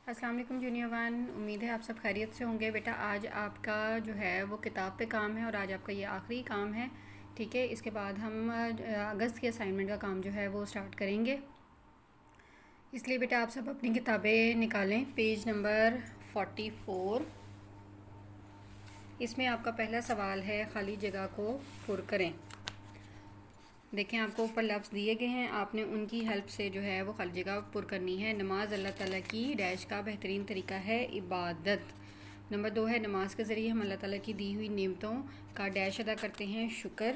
अस्सलाम वालेकुम junior one. उम्मीद है आप सब खैरियत से होंगे। बेटा आज आपका जो है वो किताब पे काम है और आज आपका ये आखिरी काम है, ठीक है। इसके बाद हम अगस्त के असाइनमेंट का काम जो है वो स्टार्ट करेंगे। इसलिए बेटा आप सब अपनी किताबें निकालें। Page number 44। इसमें आपका पहला सवाल है, खाली जगह को पुर करें। देखें आपको ऊपर लफ्ज़ दिए गए हैं, आपने उनकी हेल्प से जो है वो खाली जगह पुर करनी है। नमाज अल्लाह ताला की डैश का बेहतरीन तरीका है इबादत। नंबर 2 है, नमाज के ज़रिए हम अल्लाह ताला की दी हुई नेमतों का डैश अदा करते हैं, शुक्र।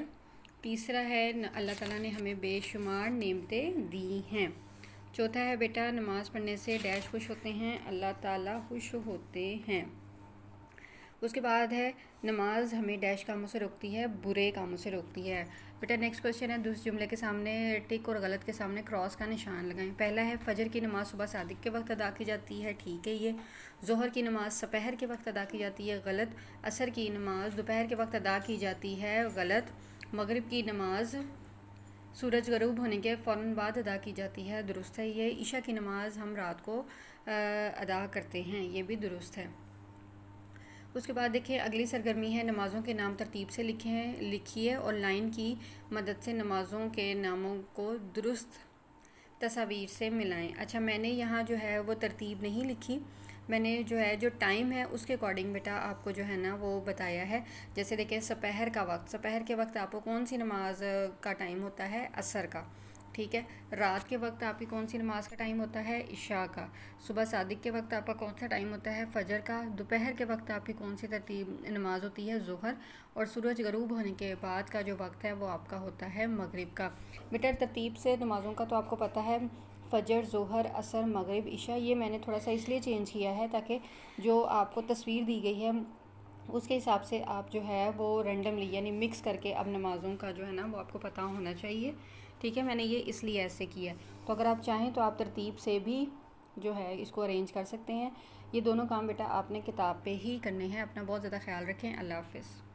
तीसरा है, अल्लाह ताला ने हमें बेशुमार नेमतें दी हैं। चौथा है बेटा, नमाज़ पढ़ने से डैश खुश होते हैं, अल्लाह ताला खुश होते हैं। उसके बाद है, नमाज हमें डैश कामों से रोकती है, बुरे कामों से रोकती है। बेटा नेक्स्ट क्वेश्चन है, दूसरे जुमले के सामने टिक और गलत के सामने क्रॉस का निशान लगाएं। पहला है, फजर की नमाज़ सुबह सादिक के वक्त अदा की जाती है, ठीक है ये। ज़ोहर की नमाज़ सपहर के वक्त अदा की जाती है, गलत। असर की नमाज़ दोपहर के वक्त अदा की जाती है, गलत। मगरिब की नमाज़ सूरज गरूब होने के फ़ौरन बाद अदा की जाती है, दुरुस्त है ये। ईशा की नमाज़ हम रात को अदा करते हैं, ये भी दुरुस्त है। उसके बाद देखिए अगली सरगर्मी है, नमाज़ों के नाम तरतीब से लिखिए और लाइन की मदद से नमाज़ों के नामों को दुरुस्त तस्वीर से मिलाएं। अच्छा, मैंने यहाँ जो है वो तरतीब नहीं लिखी, मैंने जो है जो टाइम है उसके अकॉर्डिंग बेटा आपको जो है ना वो बताया है। जैसे देखिए सपहर का वक्त, सपहर के वक्त आपको कौन सी नमाज का टाइम होता है, असर का, ठीक है। रात के वक्त आपकी कौन सी नमाज का टाइम होता है, इशा का। सुबह सादिक के वक्त आपका कौन सा टाइम होता है, फजर का। दोपहर के वक्त आपकी कौन सी तरतीब नमाज होती है, ज़ोहर। और सूरज गरूब होने के बाद का जो वक्त है वो आपका होता है मगरिब का। बेटा तरतीब से नमाज़ों का तो आपको पता है, फजर, ज़ोहर, असर, मगरिब, इशा। ये मैंने थोड़ा सा इसलिए चेंज किया है ताकि जो आपको तस्वीर दी गई है उसके हिसाब से आप जो है वो रैंडमली यानी मिक्स करके अब नमाज़ों का जो है ना वो आपको पता होना चाहिए, ठीक है। मैंने ये इसलिए ऐसे किया। तो अगर आप चाहें तो आप तरतीब से भी जो है इसको अरेंज कर सकते हैं। ये दोनों काम बेटा आपने किताब पे ही करने हैं। अपना बहुत ज़्यादा ख्याल रखें। अल्लाह हाफ़िज़।